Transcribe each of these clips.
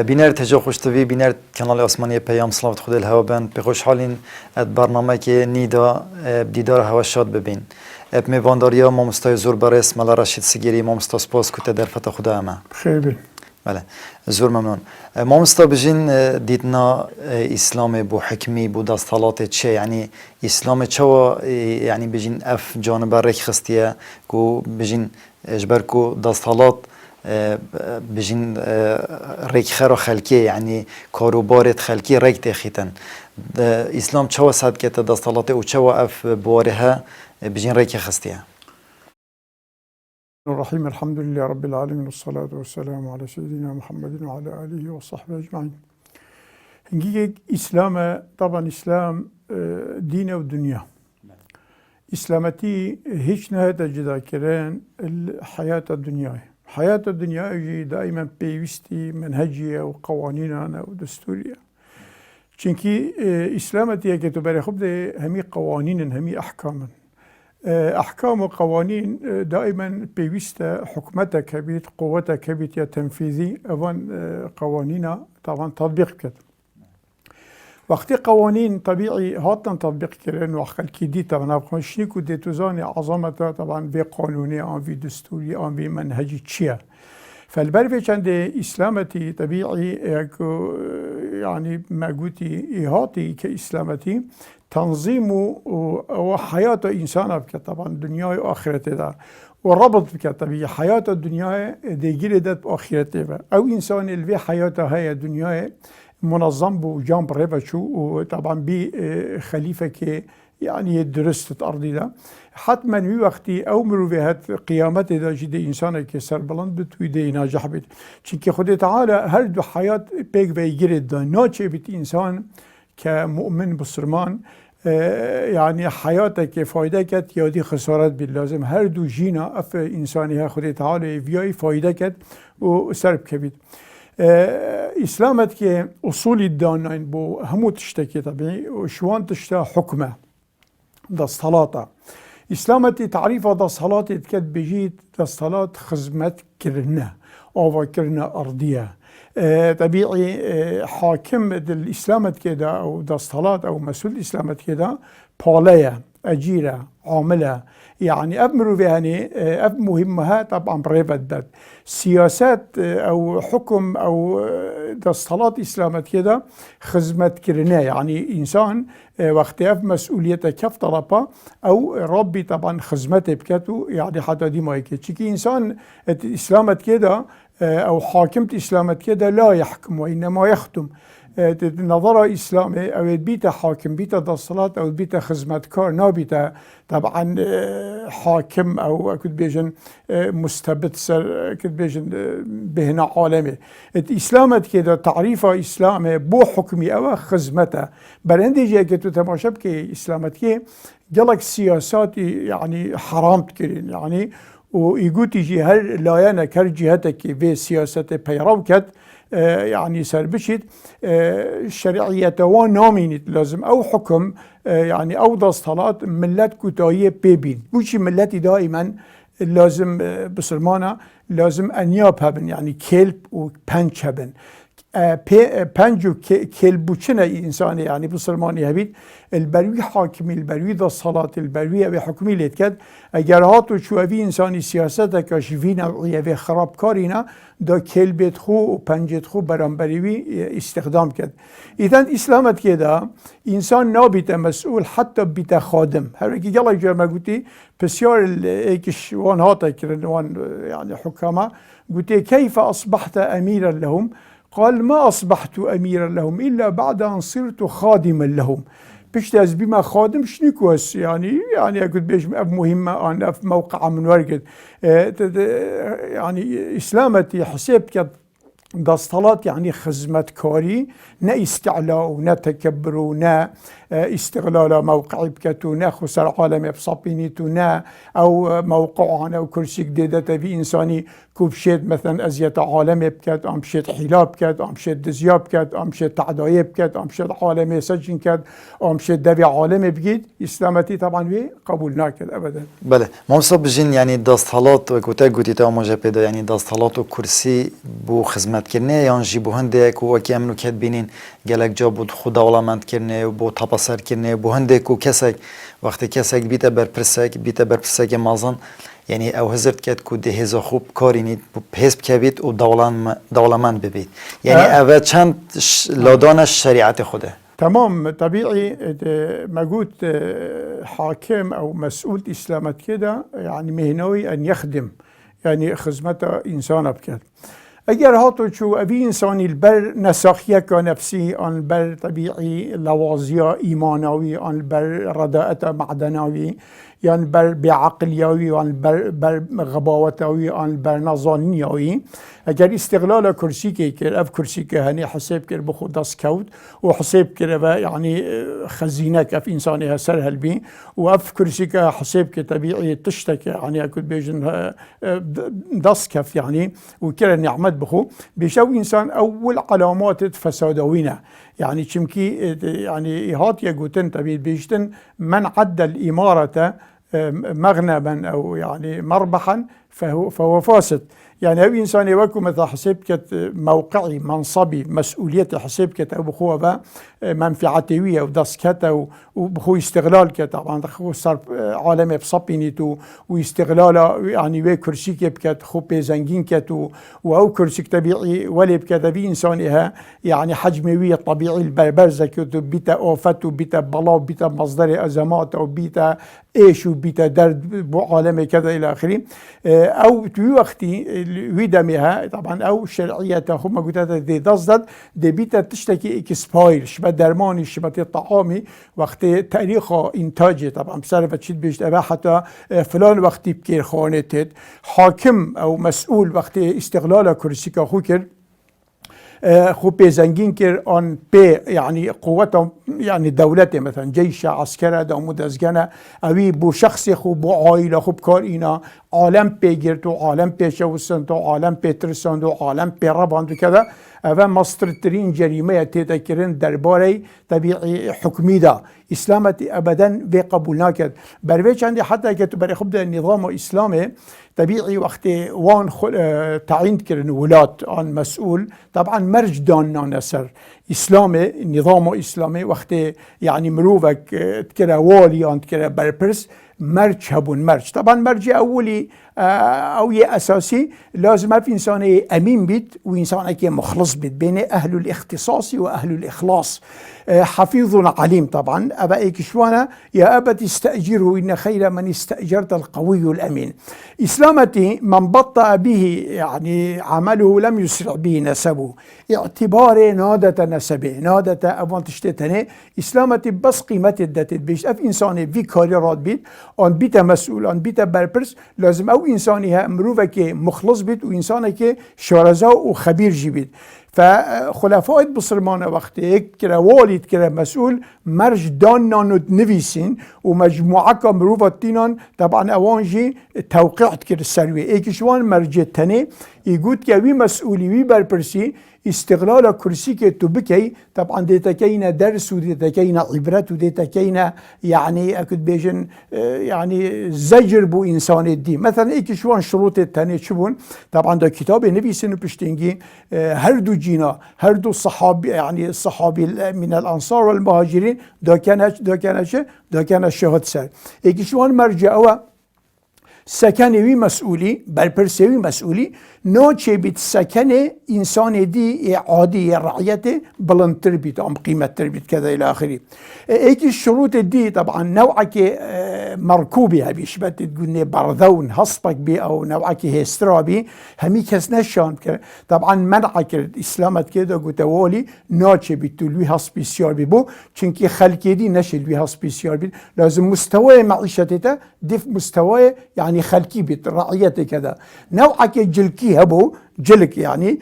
بینر تجا خوشتوی بینر کانال آسمانی پیام صلوات خود الهوا بند به خوشحالین برنامه که نیدا دیدار هوا شاد ببین میوانداریا مامستای زور برای اسم الله رشید سگیری مامستا سپاس کته در فتح خدا همه خیلی بله زور ممنون مامستا بجین دیدنا اسلام بو حکمی بو دستالات چه یعنی اسلام چه و یعنی بجین اف جانب رک خستیه کو بجین اجبر کو دستالات بجین ریک خرا خلکی یعنی کاروبارت خلکی ریک تخیتن اسلام چه وسط که دستالات او چه اف بواره بجین ریک خستیه الرحيم الحمد لله رب العالمين والصلاة والسلام على سيدنا محمد وعلى آله وصحبه أجمعين. هنجي إسلام طبعا إسلام دين ودنيا. إسلامتي هيش نهاية جدا كران الحياة الدنيا. حياة الدنيا دائما بيوستي منهجية وقوانيننا ودستورية. چونكي إسلامتي كتباري خب ده همي قوانين همي أحكاما. أحكام وقوانين دائما بيوستا حكمتها كبيت قوتها كبيت يا تنفيذي أوان قوانين طبعا تطبيق كده وقت قوانين طبيعي هاتنا تطبيق كرين وحقل كيدي طبعا شنيكو دي توزاني عظمتها طبعا في قانوني أو في دستوري أو في منهجي تشيا فالبرفيش عند إسلامتي طبيعي يعني ما قلتي إيهاتي كإسلامتي تنظيم وحياة إنسان بك طبعا دنيا وآخرته ده وربط بك طبيعي حياة الدنيا دي جلدت بآخرته أو إنسان اللي حياته هي دنيا منظم بو جنب ريبشو وطبعا بخليفة كي يعني درست أرضي ده حتما في وقتي أمروا بهات قيامته ده جدي إنسان كي سر بلند بتوي دي ناجح بيت چونكي خد تعالى هر دو حياة بيك بيجرد ده ناچه بيت إنسان كمؤمن بسرمان يعني حياتك فايدة كت يادي خسارت باللازم هر دو جينا اف انساني ها خود تعالى فياي فايدة كت وسرب كبيد اسلامت که اصول الدانين بو همو تشتكي طبيعي وشوان تشتا حكمه دا الصلاة اسلامت تعريفه دا الصلاة كت بجيت دا الصلاة خزمت كرنا او كرنا ارضيه طبيعي حاكم الإسلامت كده أو دا الصلاة أو مسؤول الإسلامت كده بالية أجيرة عاملة يعني أمروا يعني مهمها طبعا بريبت باب سياسات أو حكم أو دا الصلاة إسلامت كده خدمة كرنا يعني إنسان وقت مسؤوليته كيف طلبها أو ربي طبعا خدمته بكتو يعني حتى دي ما يكتشي إنسان إسلامت كده أو حاكمة إسلامت كده لا يحكم وإنما يختم نظرة إسلامي أو بيتا حاكم بيتا دا الصلاة أو بيتا خدمتكار نا بيتا طبعا حاكم أو كنت بيجن مستبد سر كنت بيجن بهنا عالمي إسلامت كده تعريفه إسلامي بو حكمي أو خدمته برندي جاي كتو تماشى بكي إسلامت كي جالك سياسات يعني حرام تكرين يعني ويقول تيجي هل لايانا كر جهتك في سياسة بيروكت يعني سربشت شرعية ونامينت لازم أو حكم يعني أو دا صلاة ملت كتاية بيبين وشي ملتي دائما لازم بسلمانة لازم أنياب هبن يعني كلب وبنش هبن پنج و کلبوچنه انسانی يعني بسلمانی هبید البروی حاکمی البروی دا صلاة البروی و حکمی لید کد اگر هاتو چووی انسانی سیاست کاشوی نوعیه و خرابکارینا دا کلبت خو و پنجت خو برانبریوی استخدام کد ایدن اسلامت که دا انسان نابیت مسئول حتی بیت خادم هر اکی گلای جرمه گوتی بسیار ایکش وان هاتا کرن وان يعني حکامه گوتی کیف اصبحت امیرا لهم قال ما أصبحت أميرا لهم إلا بعد أن صرت خادما لهم بيشتاز بما خادم شنيكوس يعني أكد بيش مهمة أنا في موقع من ورقد يعني إسلامتي حساب كد دا الصلاة يعني خدمة كاري نا استعلاء نا تكبر نا استغلال موقعي بكتونا خسر عالم بصابينيتونا أو موقعنا أو كرسي جديدة في إنساني كوبشيت مثلا أزيت عالم بكت أمشيت حلاب بكت أمشيت دزياب بكت أمشيت تعداية بكت أمشيت عالم سجن كت أمشيت دبي عالم بجد إسلامتي طبعا بي قبول ناكد أبدا. بله ما مصاب بجين يعني داستحالات وكوتا قوتي تا ماجا بيدا يعني داستحالات وكرسي بو خدمت كرنه يانجي بو هندك وكي امنو كت بينين جالك جا بو خدا ولامند كرنه وبو تبصر كرنه بو هندك وكسك وقت كسك بيتا برپرسك مازن يعني او هزرت كت كو ده هزا خوب كارينيد بو حزب كبيت و دولمند ببيت يعني اوه چند لادانش شريعت خوده. تمام طبيعي ما قلت حاكم أو مسؤول إسلامت كده يعني مهنوي أن يخدم يعني خدمته إنسان بكده. اگر هاتو شو أبي إنساني البر نساخية كنفسي أن البر طبيعي لوازيا إيمانوي أن البر رداءة معدنوي يعني بر بعقليوي يعني بر غباوتوي يعني بر نظانيوي اگر استغلال كرسي كير اف كرسي كهني حساب كير بخو داس كود وحساب كير يعني خزينه كف انسانها سر هلبي واف كرسي كحساب طبيعي تشتكي يعني اكل بيجن داس كف يعني وكير نعمت بخو بيشو انسان اول علامات فسادوينه يعني شمكي يعني هات يقولن تبي بيجتن من عد الإمارة مغنما أو يعني مربحا فهو فاسد. يعني أبي إنسان يوكو مثلا حسيبكت موقعي منصبي مسؤولية حسيبكت أو بخوة منفعتوية ودسكته وبخو استغلال كت طبعا خو صار عالم بصبينيتو واستغلال يعني وي كرسي بكت خو بيزنجين كتو أو كرسي طبيعي ولي بكت أبي إنسانها يعني حجموية طبيعي البرزة كتو بيتا أوفت وبيتا بلا بيتا مصدر أزمات أو بيتا إيش وبيتا درد بعالم كذا إلى آخره أو توي وقتي ويدمها طبعا او شرعيته هم قلت دي تصدد دي بيتا تشتكي اكسباير شبه درماني شبه الطعامي وقت تاريخ انتاجي طبعا بسبب تشيد بيشت حتى فلان وقت بكير خانتت حاكم او مسؤول وقت استغلال كرسي كاخوكر خو بيزنجين كير ان بي يعني قوته يعني دولته مثلا جيش عسكره دا مدزگنه اوي بو شخص خو بو عائله خو بكار اینا عالم بيگرتو عالم بيشوسنتو عالم بيترسندو عالم بيرباندو كذا و مسترترين جريمه تذكرن درباري طبيعي حكمي دا اسلامتي ابدا في قبول ناكد برويش عندي حتى كتب بري خبده النظام الاسلامي طبيعي وقت وان تعيين كرن ولات عن مسؤول طبعا مرج دان نسر اسلامي نظام اسلامي وقت يعني مروفك تكرا والي عن تكرا بربرس مرج هبون مرج طبعا مرج اولي او اساسي لازم في انسان امين بيت وانسان كي مخلص بيت بين اهل الاختصاص واهل الاخلاص حفيظ عليم طبعا ابا ايكشوانا يا ابت استاجره ان خير من استاجرت القوي الامين اسلامتي من بطأ به يعني عمله لم يسرع به نسبه اعتبار نادة نسبه نادة افان تشتتني اسلامتي بس قيمه الدت بيش اف انسان في كاريرات بيت ان بيت مسؤول ان بيت بربرس لازم او انسانها مروفه كي مخلص بيت وانسانه كي شارزا وخبير جيبيت فخلفاء بصرمانه وقت كرا والد كرا مسؤول مرج دانان نویسین و مجموعه که مروفتینان طبعا اوانجی توقعت كر السروي ايكشوان مرج تنه يقول که وی مسؤولی وی برپرسی استغلال كرسي که تو بكي طبعا ديتا كينا درس وديتا كينا عبرت وديتا كينا يعني اكد بيجن يعني زجر بو انسان الدين مثلا ايكشوان شروط التاني شبون طبعا ده كتاب نبي سنو بشتنجي هر دو جينا هر دو صحابي يعني الصحابي من الانصار والمهاجرين ده كان شهد سر ايكشوان مرجعوا سكنوي مسؤولي برپرسوي مسؤولي نوچه بيت سكن انسان دي عادي رعيته بلندتر بيت ام قيمتر بيت كذا الى اخره ايكي الشروط دي طبعا نوعك مركوبي هبيش بتقولني برذون هصبك بي او نوعك هسترابي همي كس نشان طبعا منعك الاسلامت كده قتوالي نوچه بيت لوي هسبيسيار بيبو چونكي خلقي دي نشل لوي هسبيسيار بيت لازم مستوى معيشته دف مستوى يعني خلقي بيت رعيته كذا نوعك جلكي هبو جلك يعني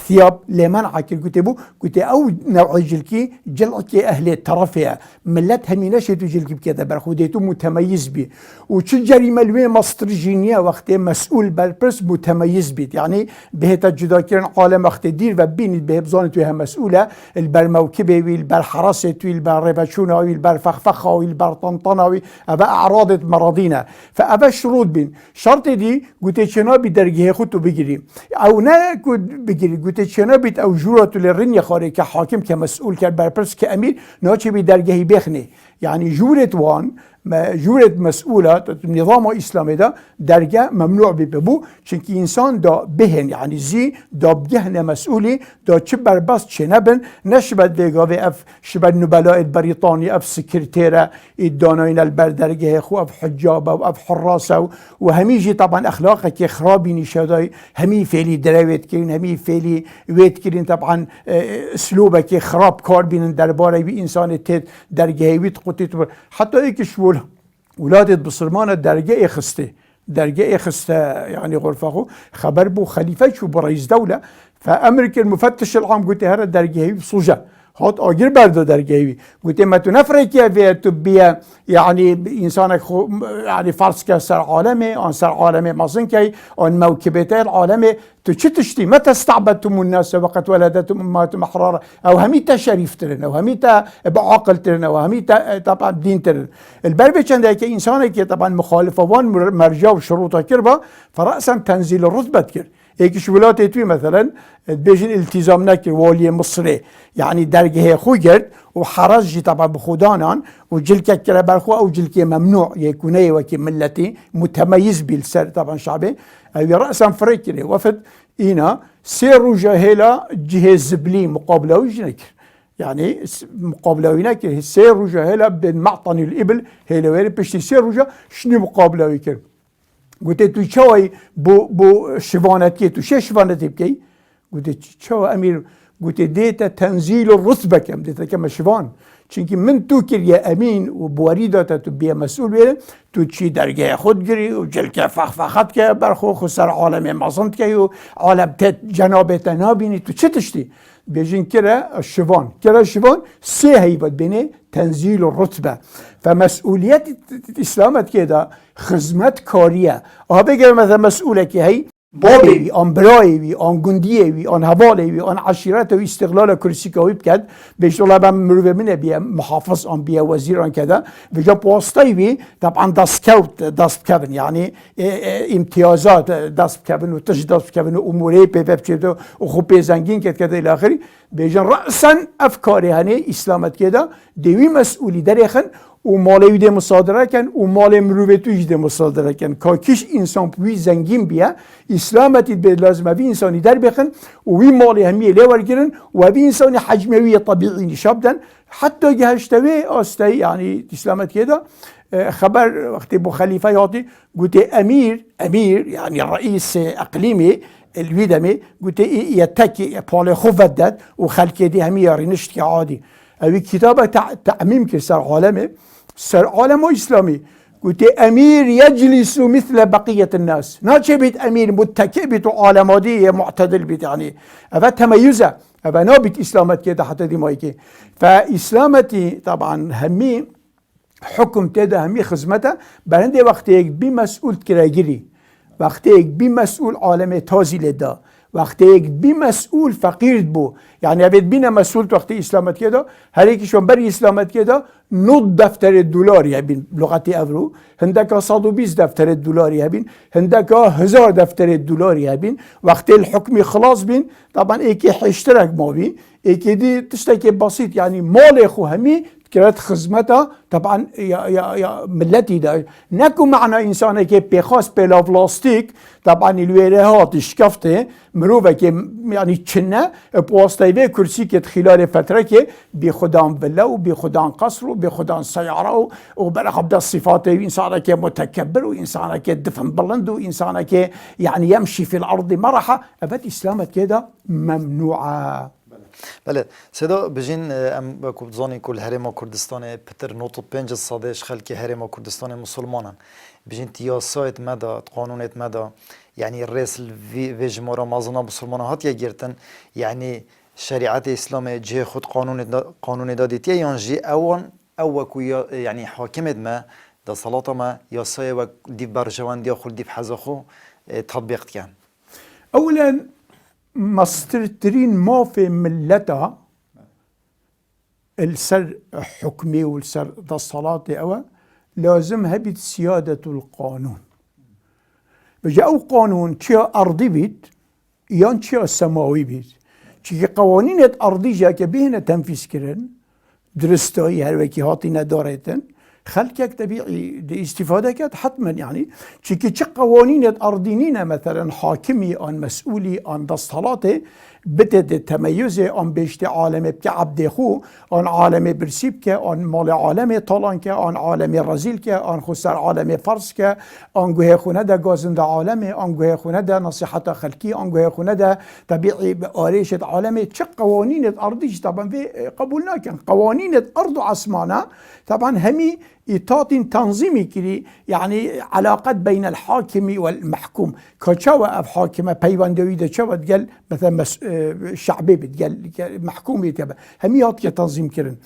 ثياب لمنع كل كتبو قلت أو نوع جلكي جلك أهل الترفيه ملت همينشة جلك بكذا برخوديتو متميز بي وشل جريمة الوي مسترجينية وقت مسؤول بالبرس متميز بيت يعني بهتا جدا كرن عالم وقت دير وبين بهبزانتوها مسؤولة البرموكبة والبرحراسة والبربشونة والبرفخفخة والبرطنطنة أبا أعراض مرضينا فأبا شروط بين شرط دي قلت شنا بدرجة خطو بجري أو نا بجري قلت شنا بيت أو جورة للرنية خارج كحاكم كمسؤول كبربرس كأمير ناتش بدرجة بيخني يعني جورة وان جورة مسؤولة نظام الإسلامي ده درجة ممنوع ببو چونك إنسان دا بهن يعني زي دا بجهن مسؤولي دا چبر بس چنبن نشبت بيقاوي اف شبت نبلاء بريطانيا اف سكرتيرة الداناين البردرجة خو اف حجابة و اف حراسة وهميجي طبعا اخلاقك خرابي نشاداي همي فعلي دراويت كرين همي فعلي ويت كرين طبعا اسلوبك خراب كار بين درباري بي انسان تيت درجة ويت قطيت حتى ايكش ولادت بصرمان درجة اخسته درجة اخسته يعني غرفه خبر بو خليفة شو برئيس دولة فأمريكا المفتش العام قلت هذا درجة بصوجة هات آجر برده درجة قلت ما تنفرك في تبيا يعني إنسانك يعني فرض كسر عالمي عن سر عالمي مازن كي عن موكبتي العالمي تشتي متى استعبدتم الناس وقت ولدتم امهاتهم احرارا او هميتا شريف ترن او هميتا بعقل ترن او هميتا طبعا دين ترن البربي عندك انسان كي طبعا مخالفوان مرجع وشروطه كربا فراسا تنزيل الرتبه كر هيك شولات توي مثلا بيجن التزام نكر والي مصري يعني درجه خو جرد وحرج طبعا بخودانان وجلك كره برخو او جلك ممنوع يكون وكي ملتي متميز بالسر طبعا شعبي او راسا فريكري وفد هنا سيرو جاهلا جهه زبلي مقابله وجنكر يعني مقابله وينكر سيرو جاهلا بين معطن الابل هيلا وير بشتي سيرو جا شنو مقابله ويكر قلت تو شوي بو شفانتي تو شو شفانتي بكي قلت شو امير قلت ديتا تنزيل الرتبه كم ديتا كم شفان چونكي من تو كريا امين وبوريدة تبيا مسؤول بيه تو تشي درجة خود جري وجلك فخفخت كه برخو خسر عالم مازنت كه عالم تت جناب تنابيني تو چه تشتي بيجين كرا الشفان كرا الشفان سي هيبت بينه تنزيل الرتبة فمسؤولية الإسلامت كده خدمت كارية بيجي مثلا مسؤولة كه هي بابي آن برای آن گندیه آن حواله آن عشیرت و استقلال کرسی که بکد بیش الله بام مروه منه بیا محافظ آن بیا وزیر آن کده و جا پاستایی طبعا دست کبن يعني امتیازات دست کبن و تج دست کبن و اموره ببچه و خوب زنگین کده الى آخری بیشان رأسا افکاری هنه اسلامت کده دوی مسئولی درخن و مالوی ده مصادره کن و مال مروبتوی ده مصادره کن که کش انسان پوی زنگین بیا اسلامتی به لازمه وی انسانی در بخن و وی مالی همیه لیور گرن و وی انسانی حجموی طبیعی نشابدن حتی جهشتوی آسته يعني اسلامت كده خبر وقت ابو خليفه يعطي قلت امير يعني الرئيس اقليمي الويدمي قلت يتكي بالي خوفدد وخلكي دي همي رنشتي عادي او كتابه تعميم كسر عالمي سر عالم اسلامي قلت امير يجلس مثل بقيه الناس ناتشي بيت امير متكئ بيت عالمادي معتدل بيت يعني افا تميزه افا نابت اسلامت كده حتى دي مايكي فاسلامتي طبعا همي حكم تده همي خدمته برنده وقتی بمسئول کراگیری وقتی بمسئول عالم تازی لدا وقتی بمسئول فقیر بو يعني ابد بينا مسؤول وقت اسلامت كده هر يكشون بري اسلامت كده نود دفتر الدولار يبين بلغه افرو هندك 120 دفتر الدولار يبين هندك 1000 دفتر الدولار يبين وقت الحكم خلاص بين طبعا ايكي اشتراك ما بي ايكي دي تشتكي بسيط يعني مال اخو همي كرات خدمتها طبعا يا ملتي ده نكو معنا انسان كي بيخاص بلا بلاستيك طبعا الويرهات شكفته مروفه كي يعني تشنا بواسطه كرسي كي خلال فتره كي بخدان فيلا وبخدان قصر وبخدان سياره وبرغب الصفات انسان كي متكبر وانسان كي دفن بلند وانسان كي يعني يمشي في الارض مرحه ابد اسلامت كده ممنوعه بله سدا بجین ام بکوبزانی کل هرم کردستان پتر نوت 5 صدش خلک هرم کردستان مسلمانان بجین تیاسایت مدا قانونت مدا يعني الرسل في جمهورة مازنا مسلمانات هات يجرتن يعني شريعة الإسلام جه خود قانون داديتيا ينجي أو كويا يعني حاكمت ما دا صلاة ما يساي ودي برجوان دي خل دي بحزخو تطبيق كان اولا مسترترين ما في ملتها السر حكمي والسر دا الصلاة أو لازم هبت سيادة القانون بجا او قانون چه ارضی بید یا چه سماوی بید چه قوانین ارضی جا که بهنه تنفیذ کرن درستایی هر وکی هاتی ندارتن خلق یک طبیعی دی استفاده کرد حتما يعني چه قوانین ارضینین مثلا حاکمی آن مسئولی آن دستالاته بده تميز آن بيشت عالم بك عبد خو آن عالم برسيب که آن مال عالم طالان که آن عالم رزیل که آن خسر عالم فرس که آن گوه خونه ده گازنده عالم آن گوه خونه ده نصیحت خلقی آن گوه خونه ده طبیعی آریشت عالم چه قوانین ارضیش طبعا في قبول نکن قوانین ارض و عصمانه طبعا همي إطاعة تنظيمي كري يعني علاقات بين الحاكم والمحكوم كشوا أف حاكمة بيواندوي ده شوا تقال مثلا شعبي بتقال محكوم يتبع هميات كتنظيم كرن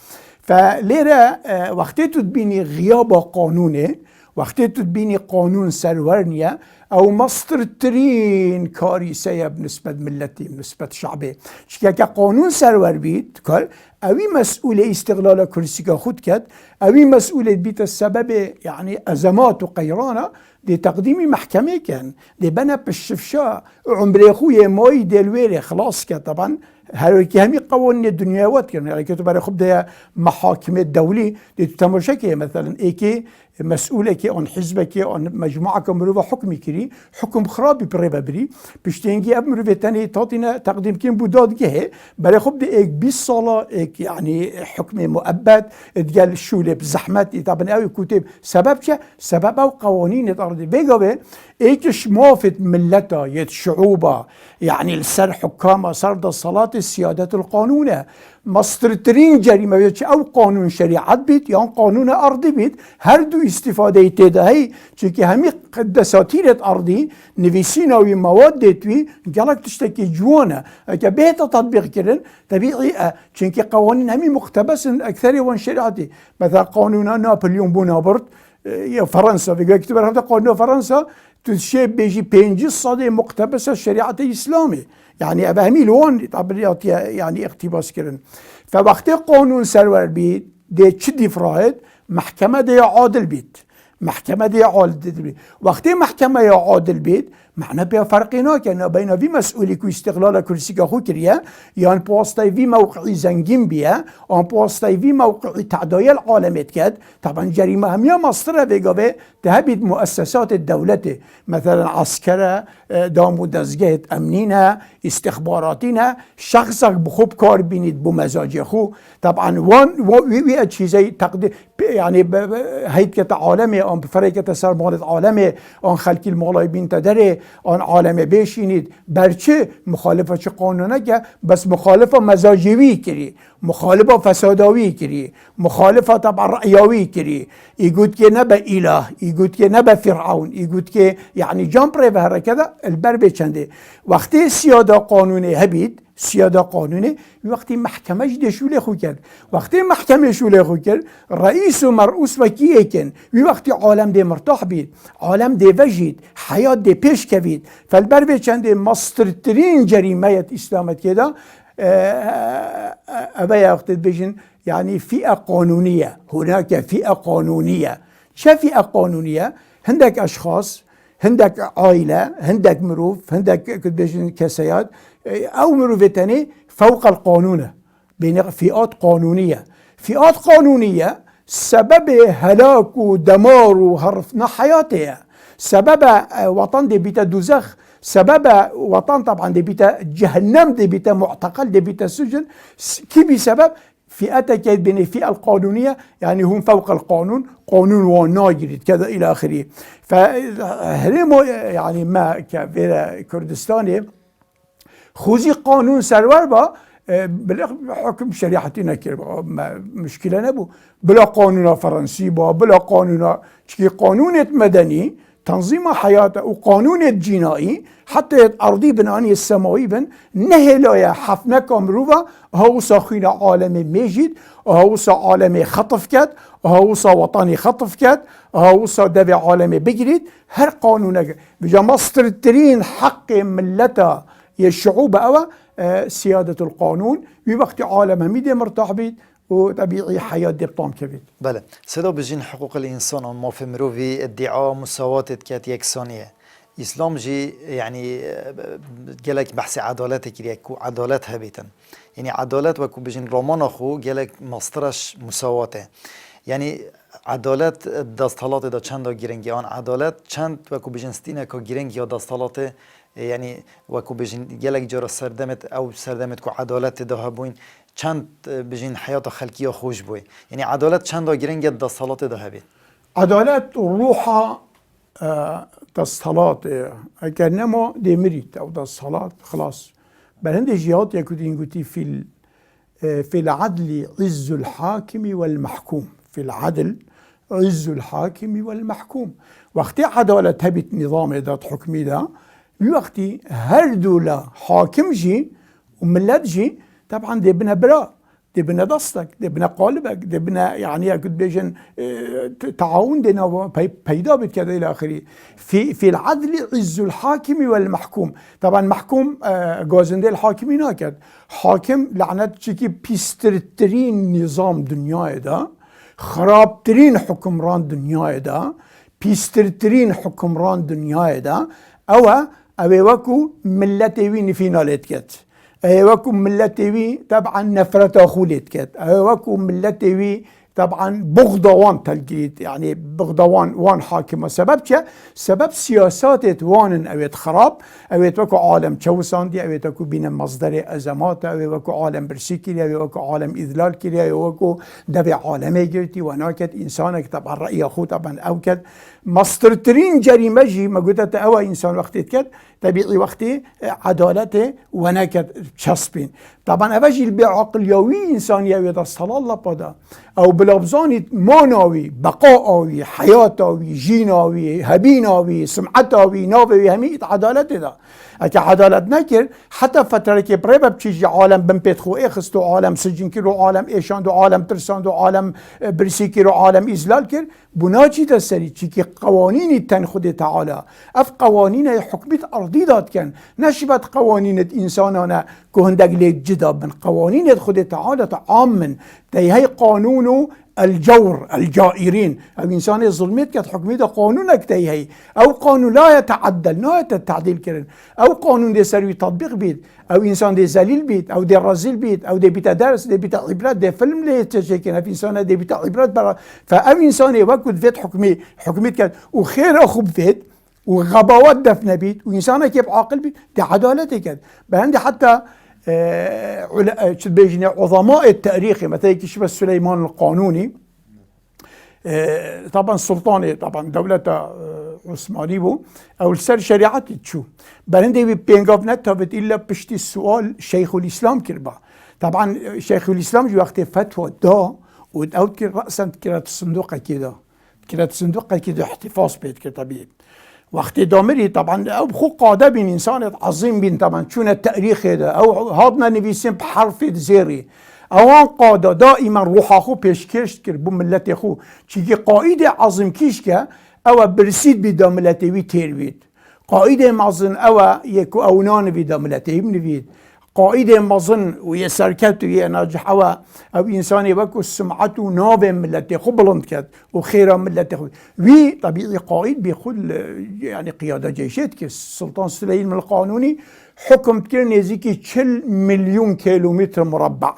فليرة وقتها تبيني غياب قانونه وقتی تو بینی قانون سرورنیه او مسترترین کاری سیب نسبت ملتی نسبت شعبه چون که قانون سرور بید کار اوی مسئول استقلال کرسی خود کرد اوی مسئول بیت سبب يعني ازمات و قیرانه دی تقدیمی محکمه کن دی بنا بشفشا عمر خوی مای دلویره خلاص کرد طبعا هر کی همی قوانین دنیاوات کردن يعني که برای خب ده محاکم الدولی دی تماشا که مثلا ایکی مسئوله که آن حزبه که آن مجموعه که مروه حکمی کری حکم خرابی پره ببری پشتینگی اب مروه تنی تاتینا تقدیم کن بودادگه برای خب ده ایک 20 ساله ایک يعني حکم مؤبد اتقال شوله بزحمت طبعا اوی کتب سبب چه؟ سبب او قوانین ارضی بگاوه ایکش موافد ملتا يد شعوبه يعني السر حكامه سرد الصلاة سيادة القانون مسترترين جريمة او قانون شريعت بيت یا قانون ارضي بيت هر دو استفاده تدهي چونكي همي دساتير ارضي نويسين او مواد ديتوي قالك تشتكي جوانا اكا بيتا تطبيق كرن طبيعي چونكي قوانين همي مقتبس اكثر وان شريعتي مثلا قانون نابليون بونابرت يا فرنسا بيقول كتب هذا قانون فرنسا تشي بيجي 5 صدى مقتبسه الشريعه الاسلامي يعني ابهمي لون طبيعت يعني اقتباس كرن فوقت قانون سرور بيت دي تشدي فرايد محكمه دي عادل بيت محكمه دي عادل بيت وقت محكمه يا عادل بيت معنى بها فرقنا كان بين في مسؤولي كو استقلال كرسي كخو كريا يعني بواسطه في موقعي زنجين بيا ان بواسطه في موقعي تعدايا العالمات كاد طبعا جريمه هم يا مصر بيقابه تهبد مؤسسات الدولة مثلا عسكرة دامو دزجهت امنينها استخباراتنا شخصك بخوب كار بينيد بمزاج خو طبعا وي چیزای تقدير يعني هيئه عالمي ان بفريقه سرمال عالمي ان خلق المالای بين تدري آن عالم بشینید برچه مخالفه چه قانونه که بس مخالفه مزاجوی کری مخالفه فساداوی کری مخالفه طبعا رأیاوی کری يقول که نه به اله يقول که نه به فرعون يقول که يعني جامبره و هرکده البر چنده وقتی سیاده قانونی هبید سیاده قانونی وقتی محکمه شوله خو کرد وقتی محکمه شوله خو کرد رئیس و مرئوس وکیه کن وقتی عالم دی مرتاح بید عالم دی وجید حیات دی پیش کوید فالبر به چنده مسترترین جریمه اسلامت که دا ابا وقت بجن يعني فئة قانونية هناك فئة قانونية شو فئة قانونية عندك أشخاص عندك عائلة عندك مروف عندك بجن كسيات أو مروفتني فوق القانون بين فئات قانونية فئات قانونية سبب هلاك ودمار وهرفنا حياتها سبب وطن دي بيتا دوزخ سبب وطن طبعا دي بيتا جهنم دي بيتا معتقل دي بيتا سجن كي بسبب فئتك بين الفئة القانونية يعني هم فوق القانون قانون وناجرد كذا إلى آخره فهرمو يعني ما كفيرا كردستاني خوزي قانون سرور با حكم شريعتي نكر مشكلة نبو بلا قانون فرنسي بلا قانون قانون مدني تنظيم حياته وقانون جنائي حتى أرضي بناني السماوي بن نهلا يا حفنا كامروفا هو ساخين عالم ميجد هو عالم خطف كات هو وطني خطف كات هو دفع عالم بجريد هر قانون بجا مصر الترين حق ملتا الشعوب أو سيادة القانون في وقت عالم ميدي مرتاح بيت وطبيعي حياة دبطام كبير. بله سدا بجين حقوق الإنسان ما في مروفي ادعاء مساواة كات يكسانية إسلام جي يعني جالك بحث عدالة كريا كو عدالة هبيتن يعني عدالة وكو بجين رومان أخو جالك مصدرش مساواته يعني عدالة دستالات دا چند گیرنگی آن عدالت چند وکو بجین ستینه که گیرنگی دستالات يعني وكو بجين جالك جرى سردمت او سردمت كو عدالت ده هبوين چند بجين حياة خلقية خوش بوي يعني عدالت چند گرنگ دستالات ده هبين عدالت روحها دستالات اگر نما دي مريت او دستالات خلاص بل هند جهات يكودين قوتي في العدل عز الحاكم والمحكوم في العدل عز الحاكم والمحكوم وقت عدالة هبت نظام ذات حكمي ده وقتی هر دوله حاکم جی و ملت جی طبعا دي بنا برا دي بنا دستك دي بنا قالبك دي بنا يعني اكد بيجن تعاون دينا پیدا بيت كده الى اخره في العدل عز الحاكم والمحكوم طبعا محكوم جازنده الحاكمي ناكد حاكم لعنت چيكي بيسترترين نظام دنيا ده خرابترين حكمران دنيا ده بيسترترين حكمران دنيا ده او وكو ملتي نفينالت كت وكو ملتي طبعا نفرة خولت كت وكو ملتي طبعا بغضوان تلقيت يعني بغضوان وان حاكمة سبب سياسات وان اويت خراب اويت وكو عالم تشوساندي اويت وكو بين مصدر ازمات اويت وكو عالم برسيكي اويت وكو عالم اذلال كري اويت وكو دفع عالمي جرتي وناكت انسانك طبعا رأي اخو طبعا اوكت مصدرترين جريمة جي ما قلت أوا إنسان وقت كد طبيعي وقتي عدالته ونكد شسبين طبعا أفجي بعقل يوي إنسان يوي دا الصلاة الله بدا أو بلفظان ماناوي بقاءوي حياتوي جيناوي هبيناوي سمعتاوي ناوي هميت عدالته دا اگه عدالت نکرد حتی فتره که برای بچیجی عالم بمپت خو اخست و عالم سجن کرد و عالم ایشاند و عالم ترساند و عالم برسی کرد و عالم ازلال کرد بناجی دستری چی که قوانین تن خود تعالی اف قوانین حکمت ارضی داد کن نشبت قوانین انسانانه که هندگ لیک جدا من قوانین خود تعالی عام من هي قانون الجور الجائرين او انسان ظلمت كانت حكميته قانونك تيهي او قانون لا يتعدل لا التعديل كرن او قانون دي سروي تطبيق بيت او انسان دي ذليل بيت او دي رزيل بيت او دي بيتا درس دي بيتا عبرات دي فيلم لي تشكينا في انسان دي بيتا عبرات برا فاو انسان يوكل فيت حكميت كانت وخير اخو بفيت وغباوات دفن بيت وانسان كيف عاقل بيت دي عدالتي كانت بهندي حتى عظماء التاريخ مثلا كشف سليمان القانوني طبعا سلطاني طبعا دولة عثماني بو او السر شريعتي تشو برندي بينغاف نتابت الا بشتي السؤال شيخ الاسلام كربا طبعا شيخ الاسلام جو وقت فتوى دا وداوت راسا كرات الصندوق كده احتفاظ بيت كطبيب وقتی دامری طبعا او خو قاده بین انسان عظیم بین طبعا چون التاريخ ده او هادنا نویسیم بحرف زیری اوان قاده دائما روح خو پیشکش کرد بو ملت خو چیگی قائد عظیم کیش که او برسید بی دا ملتوی تیر بید قائد مازن او یکو اونان بی دا ملتوی بنوید قائد مازن و یه سرکت و یه ناجح او انسانی وکو سمعت و ناب ملت خو بلند کرد و خیره ملت خو وی طبیعی قائد بی خود يعني قيادة جيشات كالسلطان سليمان القانوني حكم كير نزيكي 40 مليون كيلومتر مربع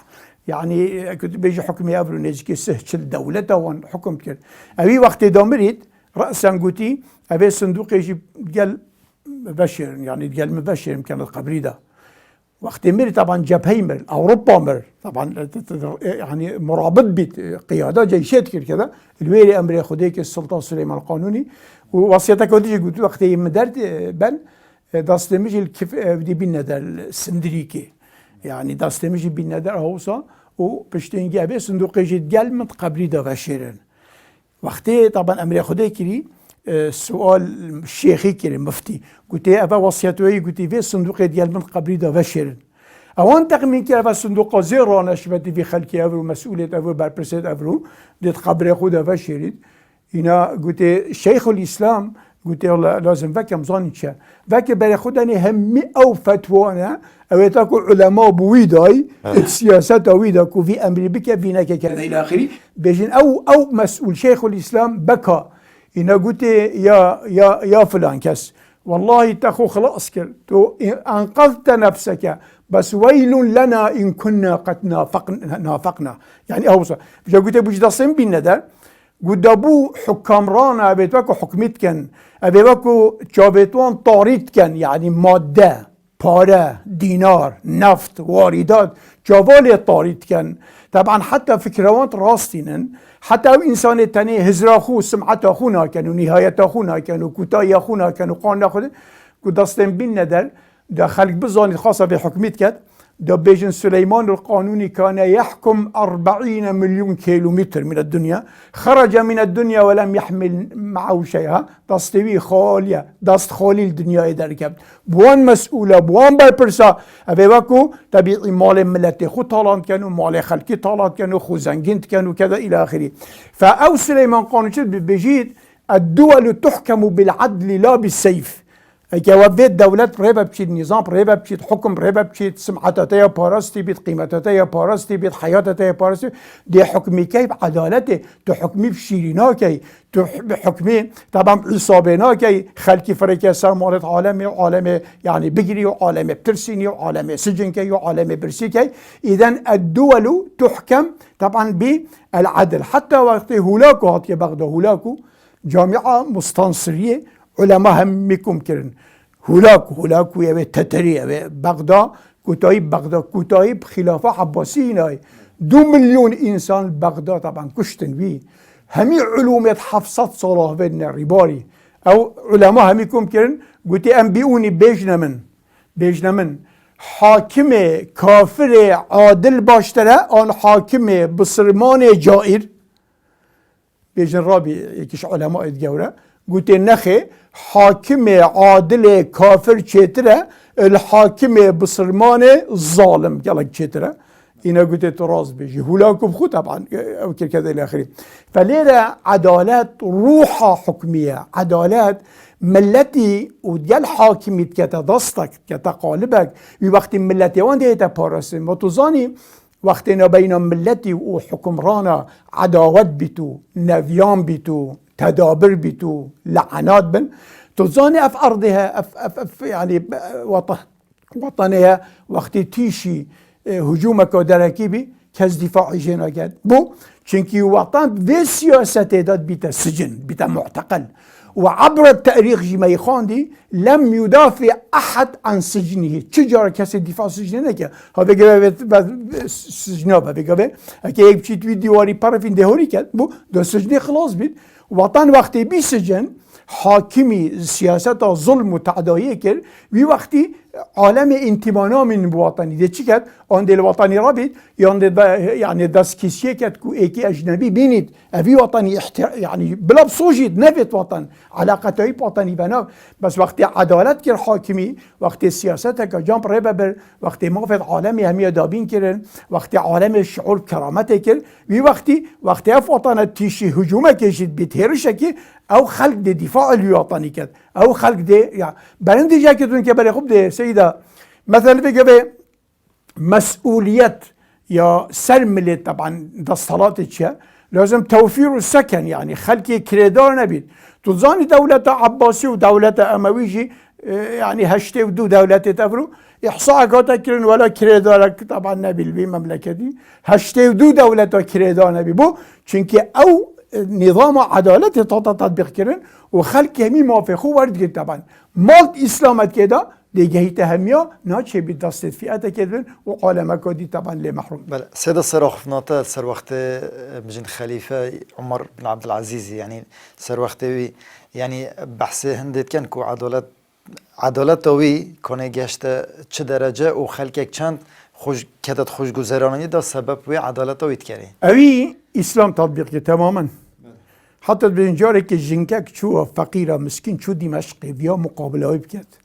يعني كنت بيجي حكمي افرو نزيكي سهل دولته وان حكم كير ابي وقت دامريت رأسا قوتي ابي صندوق يجي قال مبشر يعني قال مبشر يمكن القبري ده وقت مري طبعا جبهي مر اوروبا مر طبعا يعني مرابط بيت قيادة جيشات كذا الويري امري خديك السلطان سليمان القانوني ووصيتك ودي قلت وقت مدرت بل داستمج الكيف بدي بينا دا السندريكي يعني داستمجي بالندر هوسا وبشتينجي أبي صندوق جد قال من قبري دا وشيرن وقتي طبعا أمري خدي كري سؤال الشيخي كري مفتي قلت أبا وصيتوي قلت في صندوق ديال من قبري دا وشيرن اوان تقمين كي أبا صندوق زيرو نشبتي في خلقي أفرو مسؤولية أفرو بربرسيد أفرو ديت قبري خدا وشيرد هنا قلت شيخ الإسلام قلت لازم فك مزاني تشا فك بري خداني همي أو فتوانا أو تاكو علماء بويداي السياسات ويدا كو في أمري بك فينا كذا إلى آخره بيجين أو مسؤول شيخ الإسلام بكى هنا قلت يا فلان كس والله تاخو خلاص كر تو أنقذت نفسك بس ويل لنا إن كنا قد نافقنا يعني أوصى قلت بوجد صين بالندى قد أبو حكام رانا أبيت وكو حكمت كان أبيت وكو جابتوان طاريت كان يعني مادة بارة دينار نفط واردات جوالي طاريت كان طبعا حتى فكروان راستين حتى إنسان التاني هزراخو سمعت أخونا كانوا نهاية أخونا كانوا كتاي أخونا كانوا قان أخونا قد أصلين بالندى ده خلق بزاني خاصة بحكمت كان ده بيجن سليمان القانوني كان يحكم 40 مليون كيلومتر من الدنيا خرج من الدنيا ولم يحمل معه شيئا دستوي خالية دست خالي الدنيا دركب بوان مسؤولة بوان بربرسا أبي وكو طبيعي مال ملتي خو طالان كانوا مال خلقي طالان كانوا خو زنجنت كانوا كذا إلى آخره فأو سليمان قانوني بيجيد الدول تحكم بالعدل لا بالسيف جوابات دولة ريبا بشيد نظام ريبا بشيد حكم ريبا بشيد سمعتها باراستي بيت قيمتها باراستي بيت حياتها باراستي دي حكمي كيف عدالته تحكمي بشيرينا كي تحكمي طبعا عصابنا كي خلقي فريكي سر مالت عالمي يعني بجري وعالمي بترسيني وعالمي سجن كي وعالمي برسي كي إذن الدول تحكم طبعا بالعدل حتى وقت هولاكو هاتي بغدا هولاكو جامعة مستنصرية علماء همكم كرن هولاكو يبي تتري يبي بغداد كتايب خلافة عباسيين 2 مليون إنسان بغداد طبعا كشتن بيه همي علومات حفصت صلاح بن رباري أو علماء همكم كرن قلت أنبئوني بيجنا من حاكم كافر عادل باشتره آن حاكم بصرمان جائر بيجن رابي يكش علماء الجورة قلت نخي حاكم عادل كافر چتره الحاكم بصرمان ظالم قالك چتره اینا قلت تراز بيجي هولاكم خو طبعا او كذا الى اخره فليرة عدالات روحها حكمية عدالات ملتي وديال حاكمية كتدستك كتقالبك بوقت ملتي وان ديتا بارسن وتظاني وقتنا بين ملتي وحكمرانا عداوت بيتو نفيان بيتو تدابر بيتو لعنات بن تظاني اف ارضها اف يعني وطنها وقت تيشي هجومك ودركيبي كز دفاع جينا قد بو چنكي وطن في سياسة داد بيتا السجن بيتا معتقل وعبر التاريخ جيما يخاندي لم يدافع أحد عن سجنه تجار كسي دفاع سجنه نكا هذا جاب سجنه هذا جاب اكي يبشي توي ديواري بارفين دهوري كد بو دو سجنه خلاص بيت وطن وقتي بي سجن حاكمي سياسة ظلم وتعداية كر وي وقتي عالم انتمانا من وطني دي چي كد آن دل وطني رابط يعني دست كيسيه كد كو ايكي اجنبي بينيد افي وطني يعني بلا بصوجيد نفت وطن علاقتهي بوطني بنا بس وقتي عدالت كر حاكمي وقتي سياسة كجامب ريبابر وقتي موفد عالمي همية دابين كرن وقتي عالم الشعور كرامته كر وي وقتي اف وطن تيشي هجومه كيشيد بيتهرشكي او خلق دي دفاع الوطني كد او خلق دي يعني برندي جاكتون كبالي خب دي سيدة مثلا في مسؤوليات يا سلم طبعا ده الصلاة تشيا لازم توفير السكن يعني خلقي كريدار نبيد تظاني دولة عباسي ودولة أمويجي يعني هشتي ودو دولة تفرو إحصاء قاتا كرن ولا كريدار طبعا نبيل بي مملكة دي هشتي ودو دولة كريدار نبي بو چنكي أو نظام عدالة تطبيق كرن وخلق همي موافقه ورد طبعا مالت إسلامت كده دیگه همیا ناچه بی دست فئت کردن و عالم کادی طبعا لمحروم. بله سید الصراخفناته سر وقت مجن خلیفه عمر بن عبد العزيز يعني سر وقت يعني بحث هندت كان كو عدالت وی کنه گشته چه درجه و خلقك چند خوش كتت خوش گذرانی دا سبب و عدالت وید کردی. اوی اسلام تطبیق که تماما حتی به اینجاره که جنکک چو فقیره مسکین چو دمشقی بیا مقابله های بکرد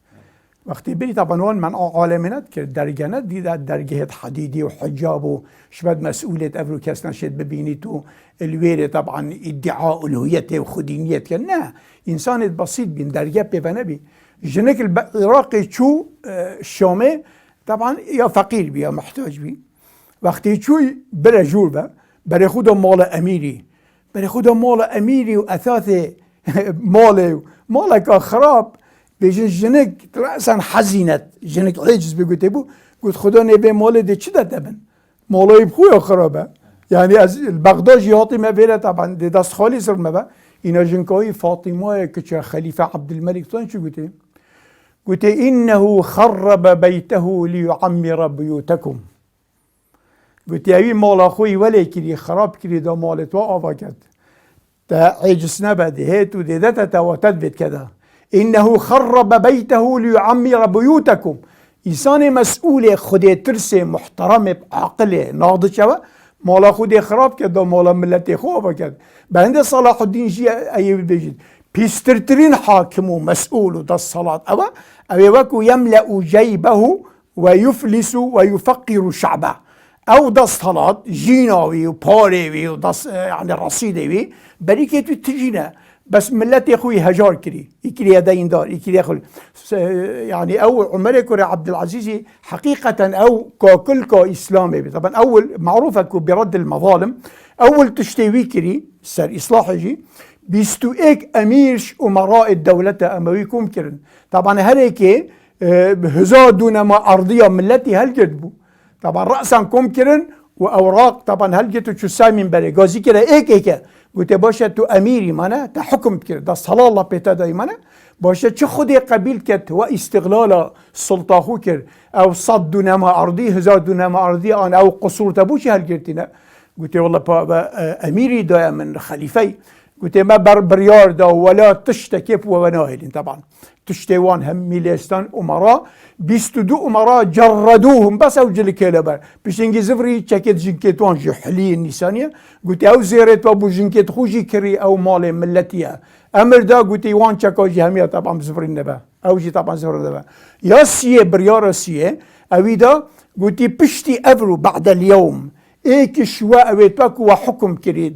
وقتی بری طبعا من عالمینت که درگه ندیده درگه حدیدی و حجاب و شبد مسئولیت افرو کس نشد ببینی تو الویره طبعا ادعاء الهویت و خودینیت که نه انسان بسیط بین درگه پیوانه بی جنک العراقی چو شامه طبعا یا فقیر بی یا محتاج بی وقتی چوی بره جور با برای خود مال امیری برای خود مال امیری و اثاث مالک خراب بیشن جنک رأسا حزینت جنک عجز بگوته بو گفت خدا نبی مال ده چی داده بن مالای بخوی خرابه یعنی از بغداد جهاتی ما بیره طبعا ده دست خالی سر ما با اینا جنکای فاطمه که چه خلیفه عبدالملک تان چی گوته گوته انه خرب بیته لیعمر بیوتکم گوته اوی مالا خوی ولی کری خراب کری دا مالت و آوا کرد تا عجز نبده هیتو دیده تا تواتد بید کده انه خرب بیته لیعمر بیوتکم انسان مسئول خود ترس محترم عاقل ناضج شوه مالا خود خراب کرد و مالا ملت خواب کرد بنده صلاح الدین جی ایوب بجید پیسترترین حاکم و مسئول و دا الصلاة او وکو یملأ جیبه و یفلس و یفقر شعبه او دا الصلاة جیناوی و پاروی و يعني رصیدوی بری که تو تجینه بس ملت خوي هجار كري يكري يدين دار يكري ياخذ يعني او عمر كوري عبد العزيز حقيقه او كل اسلامي طبعا اول معروفه برد المظالم اول تشتوي كري سر اصلاح جي بيستو ايك اميرش امراء الدوله امويكم كرن طبعا هليك هزار دون ما ارضيه ملتي هل جدبو طبعا راسا كم كرن واوراق طبعا هل جتو شو سامين بري غازي كده ايك قلت باشه تو امیری منه تا حکم کرد دا صلاح الله پیتا دای منه باشه چه خودی قبیل کرد و استقلال سلطه خو کرد او 100 دونم ارضی 1000 دونم ارضی آن او قصور تبو چه هل کردینه قلت والله امیری دای من خلیفه قلت ما بریار دا ولا تشتكيف وناهلين طبعا تشتوان هم ميلستان امراء 22 امراء جردوهم بس او جلكيلبر بشنجي زفري تشكيت جنكيتوان جحلي النسانيه قلت او زيرت ابو جنكيت خوجي كري او مال ملتيها امر دا قلت وان تشكاجي هميه طبعا زفري النبا او جي طبعا زفر النبا يا سيه بريار سيه اويدا قلت بشتي افرو بعد اليوم ايك شواء اويتاك وحكم كري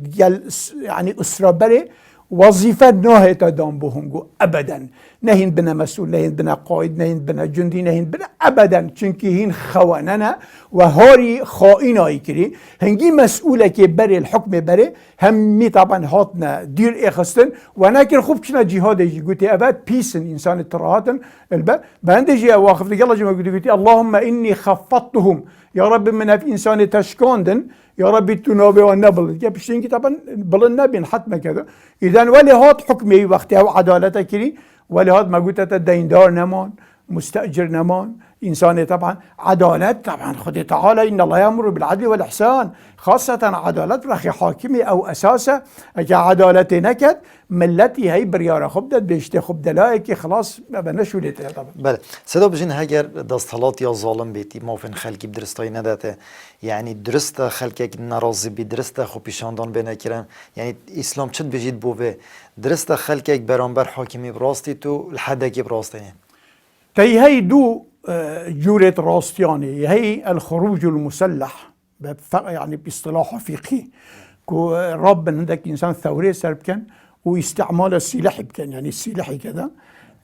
يعني اسره بري وظيفة نهاية دام بهم ابدا نهين بنا مسؤول نهين بنا قائد نهين بنا جندي نهين بنا ابدا چونكي هين خواننا وهاري خائنا يكري هنجي مسؤولة كي بري الحكم بري همي طبعا هاتنا دير اخستن وناكر خوب كنا جهاد يجي قلتي ابد بيسن انسان التراهاتن البا باندجي واقف يلا جماعة قلتي اللهم اني خفضتهم يا رب من في انسان تشكوندن يا رب تنابي والنبل بشتين طبعا بلنا حتما كذا اذا ولي هات حكمي وقتها وعدالته كري ولي هات ما قلت ديندار نمان مستاجر نمان انسان طبعا عدالة طبعا خد تعالى ان الله يامر بالعدل والاحسان خاصة عدالة رخي حاكمي او اساسا اجا عدالتي نكد ملتي هي بريارة خبدت بيشتي خبدلائك خلاص ما بنشولتها طبعا بله صدا بجين هاجر دستالات یا ظالم بیتی ما فين خلقی بدرستای نداته يعني درست خلقك ناراضي بي درست خو پیشاندان بنا کرم يعني اسلام چد بجید بوه درست خلقك برانبر حاکمی براستی تو الحدکی براستی تي هي دو جورة راستياني هي الخروج المسلح يعني باصطلاح فقهي كو رب عندك انسان ثوري سربكن واستعمال السلاح بكن يعني السلاح كذا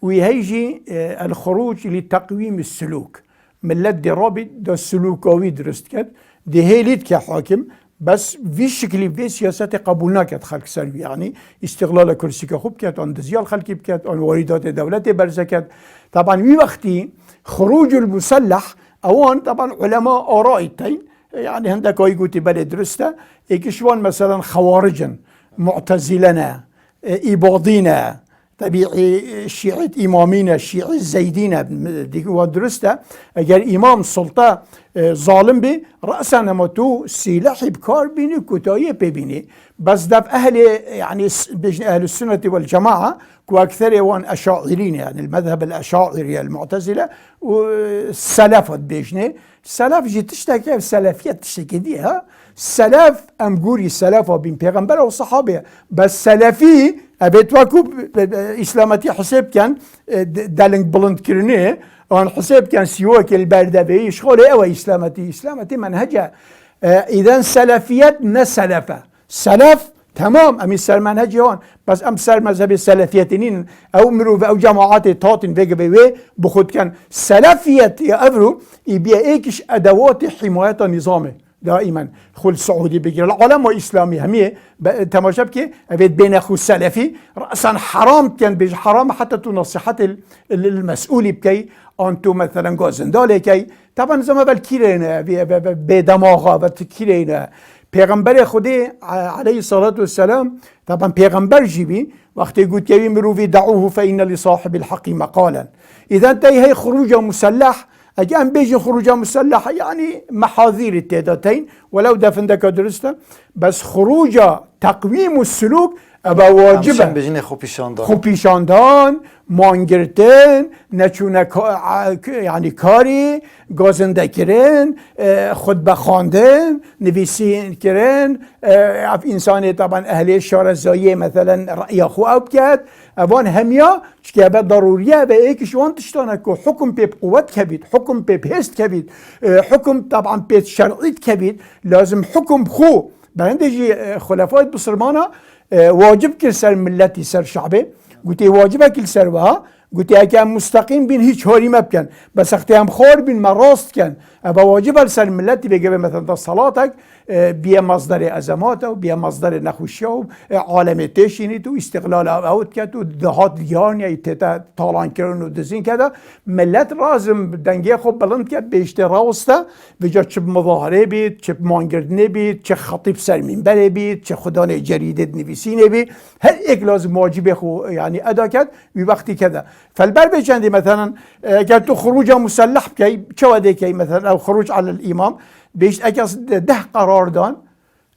ويهيجي الخروج لتقويم السلوك ملت دي رابط دا السلوكاوي درست كد دي هيليت كحاكم بس في شكل في سياسة قبولنا كد خلق سلبي يعني استغلال كرسي كخوب كد عن دزيال خلقي بكد عن واردات دولة برزة كد طبعا في وقتي خروج المسلح اوان طبعا علماء آرائتين يعني هندك يقولي بلد درسته ايكشوان مثلا خوارجا معتزلنا إباضينا طبيعي شيعة إمامين شيعة الزيدين ديك ودرسته أجر إمام سلطة ظالم بي رأسا نما تو سلاح بكار بيني كتاية ببيني بس دف أهل يعني أهل السنة والجماعة كو أكثر وان أشاعرين يعني المذهب الأشاعري المعتزلة والسلفة بيجني السلف جي تشتكي السلفية تشتكي ديها السلف أمجوري السلفة بين پیغمبر وصحابه بس سلفي أبيت واكو إسلامتي حساب كان دالنج بلند كرنيه وان حساب كان سيوك البردبي شغله أو إسلامتي منهجه إذا سلفيات نسلفة سلف تمام أمي سر منهجي هون بس أم سر مذهب السلفيتين أو مروف أو جماعات تاطن بيجي بيوي بخود كان سلفية يا أبرو يبيع إيكش أدوات حماية نظامه دائما خل السعودي بيجي العالم وإسلامي همية تماشى بكي أبيت بين أخو السلفي رأسا حرام كان بيج حرام حتى تو نصيحة المسؤولي بكي أنتو مثلا جوزندالي كي طبعا زي ما بالكيرين بدماغه بالكيرين پیغمبر خودی علیه الصلاة والسلام طبعا پیغمبر جیبی وقتی گوت که مروی دعوه فإن لصاحب الحق مقالا اذا انت هي خروج مسلح اجي ام بيجي خروج مسلح يعني محاذير التعدادين ولو دفندك درسته بس خروج تقويم السلوك ابا واجبه بيجيني خوپیشاندان مانگرتن نچونه يعني کاری گازنده کرن خطبه خواندن نویسین کرن انسان طبعا اهل شارزایی مثلا رأی خو اب کرد اوان همیا که ضروریه به ایکش وان تشتانه که حکم پیب قوت کبید حکم پیب هست کبید حکم طبعا پیب شرعیت کبید لازم حکم خو برندجی خلفات بسرمانه واجب كل سر ملتي سر شعبي قلت واجبه كل سر وها قلت كان مستقيم بين هيك هوري ما بكن بس اختي هم خور بين مراست كان ابا واجبه سر ملتي بيجيب مثلا صلاتك بيا مصدر ازماته وبيا مصدر نخوشيه عالم تشينيت واستقلال اوت كات ودهات ديان طالان كرن ودزين كذا ملت لازم دنگه خب بلند كات بيشتراوسته بجا چب مظاهره بيت چب مانگردنه بيت چه خطيب سر منبر بيت چه خدان جريده نويسينه بيت هر ايك لازم واجبه خو يعني ادا كات وقتي كذا فالبر بجندي مثلا قال تو خروج مسلح كي شو كي مثلا او خروج على الامام بيش اجاز ده قرار دان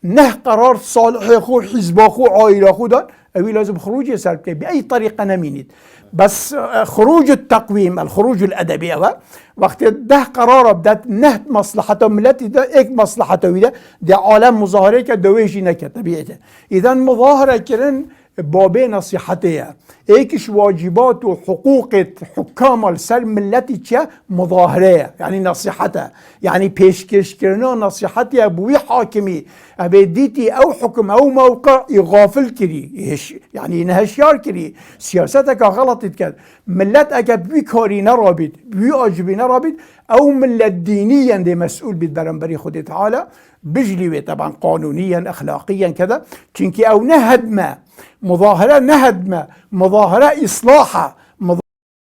نه قرار صالح خو حزب خو عائله خو دان اوي لازم خروج يسار كي باي طريقه نمينيت بس خروج التقويم الخروج الادبي وقت ده قرار بدات نه مصلحته ملتي ده ايك مصلحته ده عالم مظاهره كدويجي نكت طبيعته اذا مظاهره كرن بابي نصيحتها ايكش واجبات وحقوق حكام السر ملتي تشا مظاهره يعني نصيحتها يعني بيشكش كرنا نصيحتها بوي حاكمي ابديتي او حكم او موقع يغافل كري يعني نهشيار كري سياستك غلط كذا ملتك بوي كاري نرابط بوي اجبي نرابط او ملت دينيا دي مسؤول بالبرنبري خد تعالى بجلي طبعا قانونيا اخلاقيا كذا تشنكي او نهدمه مظاهره نهدمه مظاهره اصلاحه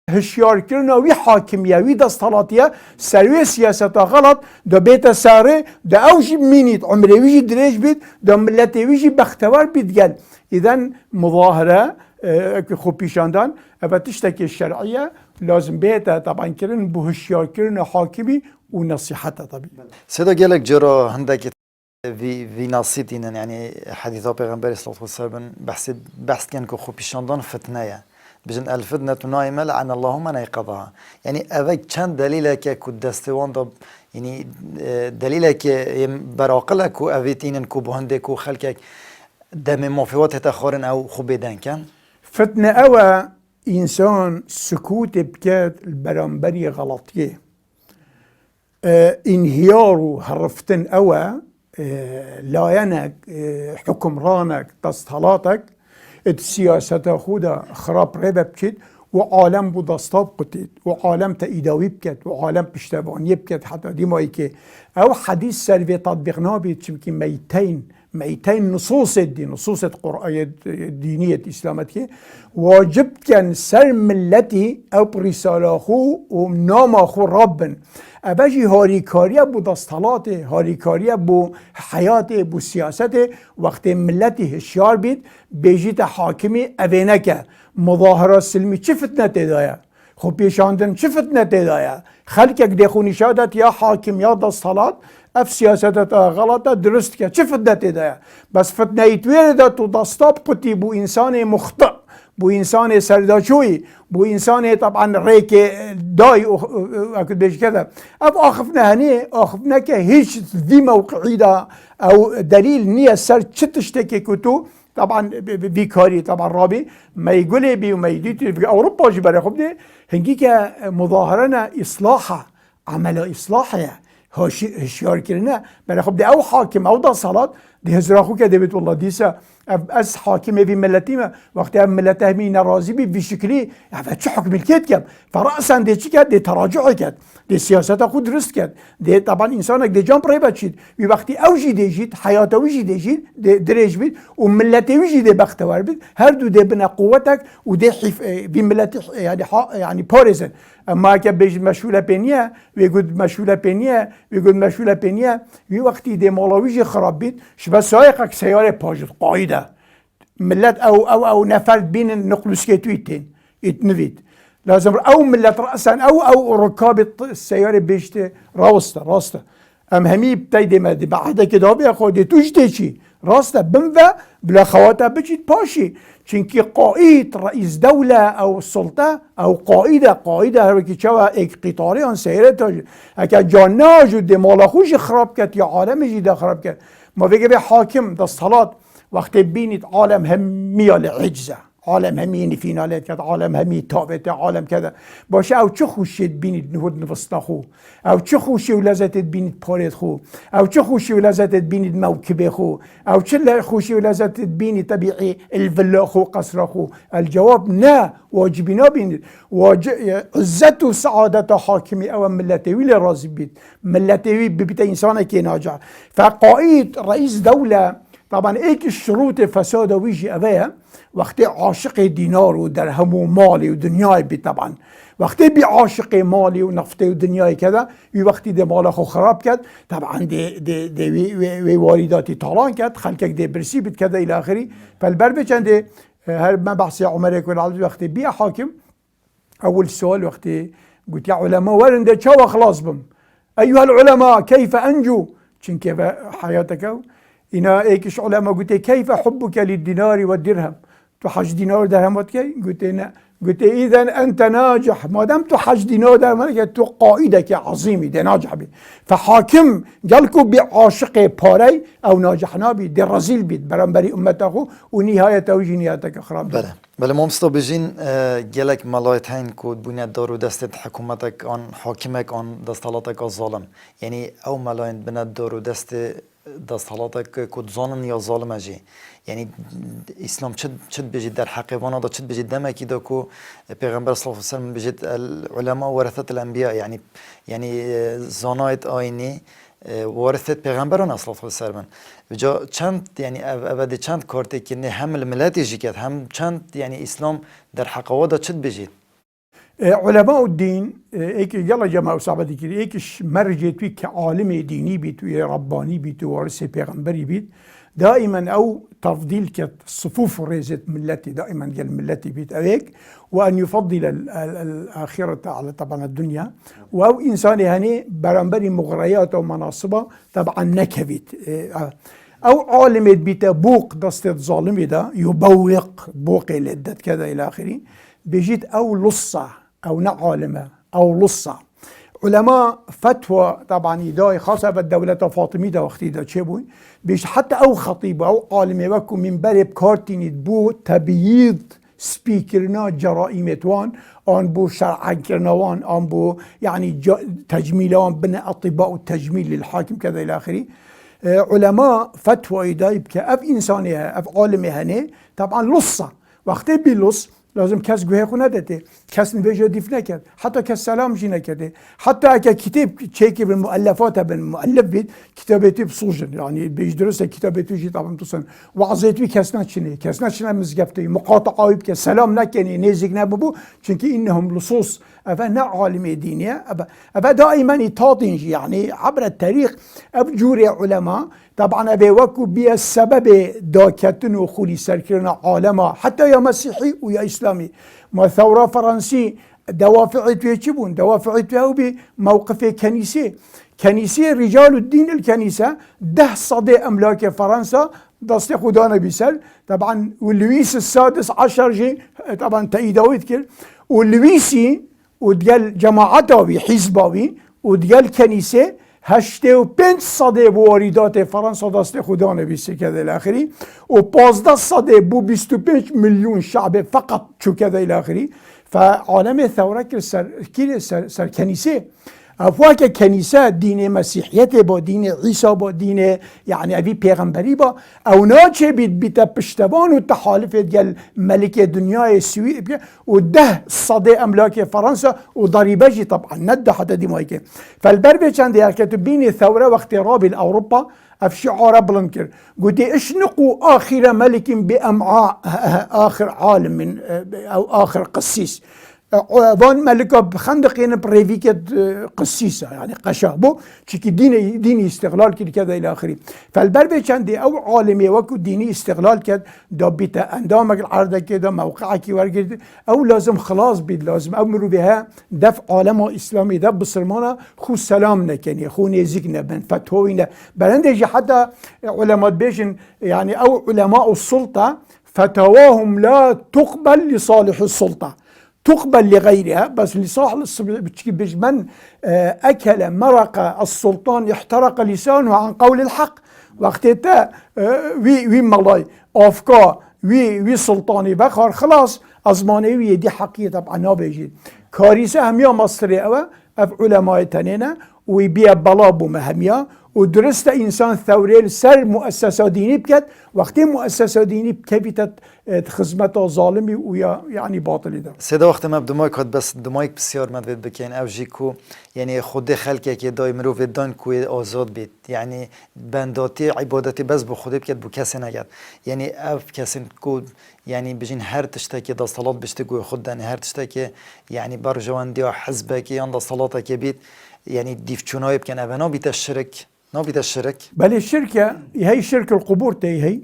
هشيار كرنا وي حاكميه وي دستالاتيه سروي سياسه غلط دو بيت ساري دو اوجي مينيت عمري ويجي دريج بيت دو ملتي ويجي بختوار بيت قال اذا مظاهره خو بيشاندان فتشتكي الشرعيه لازم بيتها طبعا كرن بهشيار كرنا حاكمي ونصيحته طبيعي سيدا قالك جرى عندك في ناصيتين يعني حديث پیغمبر صلى الله عليه وسلم بحث كان كو خو بيشاندان فتنه بجن الفتنة نائمة لعن الله من يقضاها يعني أذاك كان دليلك كدستوان ضب يعني دليلك براقلك وأذيتين كوبهندك وخلكك دم مافيوات تخارن أو خبيدان كان فتنة أو إنسان سكوت بكات البرامبري غلطية انهيار هرفتن أو لاينك حكم رانك تصطلاتك السياسة خودا خراب ربا بكت وعالم بودستاب قتت وعالم تأيداوي بكت وعالم بشتباني بكت حتى دي مايكي او حديث سلوي تطبيقنا بيت شبكي ميتين نصوص الدين نصوص القرآن الدينية إسلامتك واجب كان سر ملتي أو برسالة ونام أخو رب أبجي هاريكاريا بو دستالاته هاريكاريا بو حياته بو سياسته وقت ملتي هشيار بيت بيجيت حاكمي أبينك مظاهرة سلمي چه فتنة تدايا خب پیشاندن چه فتنه تدايا خلقك دخوني شادت يا حاكم يا دستالات اف سياستت غلطه درست که چه فتنه تدايا بس فتنه يتوير دا تو دستاب قطي بو انسان مخطئ بو انسان سرداشوي بو انسان طبعا ريك داي اكد بيش كذا اف اخفنا هني اخفنا که هيش ذي موقعي دا او دليل نية سر چه تشتكي كتو طبعا بيكاري طبعا رابي ما يقولي بي وما يديتي في اوروبا جبر خب دي هنجيك مظاهرنا اصلاحها عمل اصلاحها هشيار كرنا بل خب دي او حاكم او دا صلاة دي هزراخو كده بيت والله ديسا از حاكم في ملتيما وقت ملته مين راضي بي بشكلي يعني شو حكم الكيد كم فرأسا دي چي كد دي تراجع كد دي سياسة خود درست كد دي طبعا انسانك دي جامب ريبا تشيد في وقتي اوجي دي جيد حياته وجي دي جيد دريج بيت وملته وجي دي بختوار بيت هر دو دي بنا قوتك ودي حيف في ملتي يعني باريزن اما که بیش مشغول پنیه ويقول مشغول پنیه ويقول مشغول پنیه وی وقتی دی مالویش خراب بید شبه سایقك سیاره پاجد قاعده ملت او نفر بين النقلوس كيتويتين يتنفيد لازم او ملت راسا او ركاب السياره بيشت راسته ام همي بتايدي ما دي بعد كده بياخد توجتشي راسته بنفا بلا خواته بجيت باشي چونكي قائد رئيس دولة او السلطة او قائدة هركي چوا اك قطاري ان سيره تاج اكا جاناج دي مالا خوش خراب كت يا عالم جيدا خراب كت ما بيجي بي حاكم ده الصلاة وقت بينت عالم همية لعجزة عالم همي فينالات كذا عالم همي تابت عالم كذا باشه او چه خوشید بینید نهود نفسنا خو او چه خوشی و لذتت بینید پارت خو او چه خوشی و لذتت بینید موکب خو او چه خوشی و لذتت بینید طبيعي الفلا خو قصر خو الجواب نه واجبنا بینید عزت و سعادت حاکمی او ملتوی لراضی بید ملتوی ببیت انسان که ناجع فقائد رئيس دولة طبعا ايك الشروط فساد ويجي ابايا وقت عاشق دينار ودرهم ومالي ودنياي بي طبعا وقت بي عاشق مالي ونفطي ودنياي كذا وقت دي ماله خو خراب كد طبعا دي وي وارداتي طالان كد خلقك دي برسي بت كذا الى اخره فالبربج عندي هر ما بحثي عمرك والعبد وقت بي حاكم اول سؤال وقت قلت يا علماء ورنده شو خلاص بم ايها العلماء كيف انجو چنك حياتك إنا إيكش علماء قلت كيف حبك للدينار والدرهم تحج دينار ودرهم وتكي قلت إذا أنت ناجح ما دام تحج دينار ودرهم تو قائدك عظيم ده ناجح بي فحاكم قالكو بعاشق باري أو ناجحنا بي دي رزيل بي برنبري أمته ونهاية وجنياتك خراب بله ما مستبجين جلك ملايت هين كود بنياد دارو دست حكومتك عن حاكمك عن دستالاتك الظالم يعني أو ملاين بنياد دارو دست دستالاتك كود ظالم يا ظالم اجي يعني اسلام چد بجد در حقيقانا دا چد بجد دمكي دا كو پیغمبر صلى الله عليه وسلم بجد العلماء ورثة الانبياء يعني زانايت آيني ورثة پیغمبران اصلا الله سرمن بجا چند يعني ابد چند کارتی که نه هم الملت جيكت هم چند يعني اسلام در حقيقة دا چد بجد علماء الدين ايك يلا جماعة صعبة كده ايكش مرجت فيك كعالم ديني بيت رباني بيت وارث پیغمبري بيت دائما او تفضيل كصفوف ريزة ملتي دائما قال ملتي بيت اويك وان يفضل الاخرة على طبعا الدنيا او انسان هني برنبري مغريات ومناصبة طبعا نكبت او عالم بيت بوق دست ظالم ده يبوق بوق لدت كذا الى اخره بيجيت او لصة او نعالمة او لصة علماء فتوى طبعا يداي خاصة بالدولة فاطمية ده وقتي ده تشبوي بيش حتى او خطيب او عالم وكو من بلب كارتين بو تبييض سبيكرنا جرائمتوان ان بو شرعا كرنوان ان بو يعني تجميلوان بنا اطباء التجميل للحاكم كذا الى اخره علماء فتوى يداي بكأف انسانها اف عالم هني طبعا لصة وقتي بيلص لازم کس گوه خونه داده کس نویجه دیف نکرد حتی کس سلام جی نکرده حتی اگه کتاب چیکی به مؤلفات به مؤلف بید کتابتی بسوجن یعنی بیش درسته کتابتی جی طبعا توسن وعظیتوی کس نچنه مزگفته مقاطعه که سلام نکنی نزیک نببو چونکه اینهم لصوص أبا نا عالم دينية أبا دائما يتاطنج يعني عبر التاريخ أبجوري علماء طبعا أبي وكو بيا السبب داكتن وخولي سركرنا عالما حتى يا مسيحي ويا إسلامي ما ثورة فرنسي دوافعت ويشبون دوافعت ويا بموقف كنيسة رجال الدين الكنيسة 10 صدى أملاك فرنسا دستي خدانا بيسال طبعا واللويس السادس عشر جي طبعا تأييداويت كل واللويسي وديال جماعتاوي حزباوي وديال كنيسة 85 صدى بواردات فرنسا دست خدا نبيسي كذا الى اخره و15 صدى بو 25 مليون شعب فقط شو كذا الى اخره فعالم الثورة سر كنيسة افواك كنيسة دين مسيحية با دين عيسى با دين يعني ابي پیغمبري با او ناچه بيت پشتبان وتحالف ديال ملك الدنيا السوي و10 صدى املاك فرنسا وضريبه جي طبعا ند حتى دي مايكه فالبربه كان دي كتب بين الثوره واقتراب الاوروبا اف شعار بلنكر قلت اشنقوا اخر ملك بامعاء اخر عالم من او اخر قسيس وان ملكه بخندقين بريفيكت قسيسه يعني قشابو تشكي ديني استغلال كذا الى اخره فالبربه كان دي او عالمي وكو ديني استغلال كد دابتا اندامك العرض كده موقعك ورقد او لازم خلاص بيد لازم امروا بها دفع عالم اسلامي دف بسرمانه خو سلام نكني خو نزيكنا بن فتوينا بلندجي حتى علماء بيشن يعني او علماء السلطه فتواهم لا تقبل لصالح السلطه تقبل لغيرها بس لصاحب من أكل مرق السلطان يحترق لسانه عن قول الحق وقتها وي ملاي أفكار وي سلطاني بخار خلاص أزماني وي دي حقيقة طبعا نابجي كارثة هميا مصري أو علماء تنينة ويبيع بلابو مهميا ودرست انسان ثوري سر مؤسسه ديني بكت وقتی مؤسسه ديني كيفيت خدمت ظالمي ويا يعني باطل ده سيدا وقت ما بدمايك هاد بس دمايك بسيار مدويد بكين او جيكو يعني خود خلقه که دای مرو ودان کوی آزاد بید يعني بنداتي عبادتي بس بو خود بكت بو کسی نگد يعني اف کسی کو يعني بجين هر تشتكي دا صلاة بشتكو خود داني هر تشتكي يعني برجوان ديا حزبك يان صلاة كبيت يعني ديفچوناي بكن ابنا بيت الشرك نابيت الشرك بل الشركة هي شرك القبور تي هي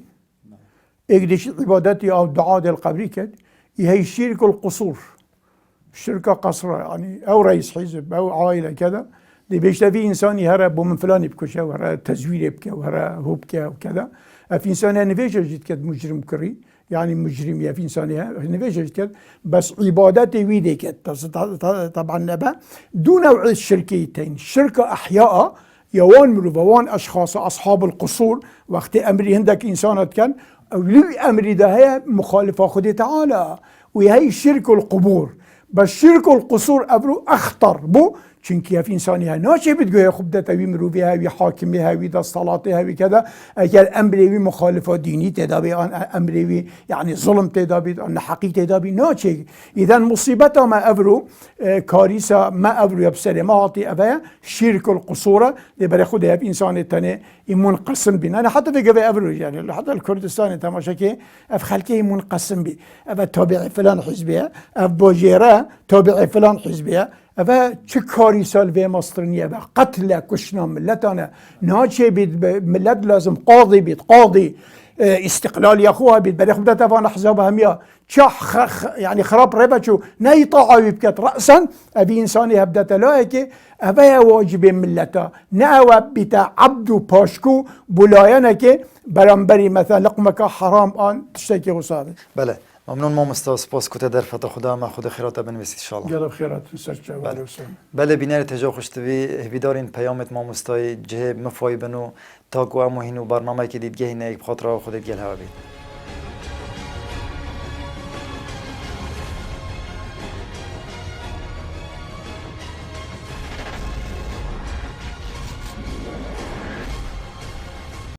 اقدش عبادتي او دعاء القبري كد هي شرك القصور شركة قصر يعني او رئيس حزب او عائلة كذا دي بيشتفي انسان يهرب من فلان بكشة وهرا تزوير يبكى وهرا هوبكى وكذا في انسان نفيجة جد كد مجرم كري يعني مجرم يا في انسان نفيجة جد كد بس عبادتي ويدي كد طبعا نبا دون نوع الشركيتين شركة احياء يوان مروفوان اشخاص اصحاب القصور وقت امري هندك انسانات كان او لي امري ده هي مخالفه خدي تعالى وهي شرك القبور بس شرك القصور ابرو اخطر بو چونكي في انسانها ناشي بتقول خب ده توي مروفيها وي حاكمها وي ده صلاتها وي كذا اگر امري مخالفه ديني تدابي امري يعني ظلم تدابي ان حقيقه تدابي ناشي اذا مصيبتها ما ابرو كارثه ما ابرو يبسر ما عطي ابا شرك القصور ده بري خدها في انسان الثاني منقسم بين انا حتى في قبل ابرو يعني حتى الكردستان تماشا كي اف خلكي منقسم بي ابا تابع فلان حزبيه اف بوجيره تابع فلان حزبيه اما چه کاری سال به مصرنیه و قتل کشنا ملتانه ناچه بید ملت لازم قاضي بید قاضي استقلال ياخوها بید بري خبدا تفان احزاب هميا چه يعني خراب ربچو ناي طاعه بكت راسا ابي انساني هبدا تلاقي ابا واجب ملتا ناوا بتا عبد باشكو بولاينك برانبري مثلا لقمك حرام ان تشتكي وصابه بله ممنون ما مستوى سپاس كوتا در فتح خدا ما خود خيرات بنويسي ان شاء الله جرب خيرات سرچه بله بینار تجا خوشتوی هبیدارین پیامت ما مستوى جه مفای بنو تا گو امو هینو برنامه که دیدگه هینه یک بخاطر خودت گل هوا بید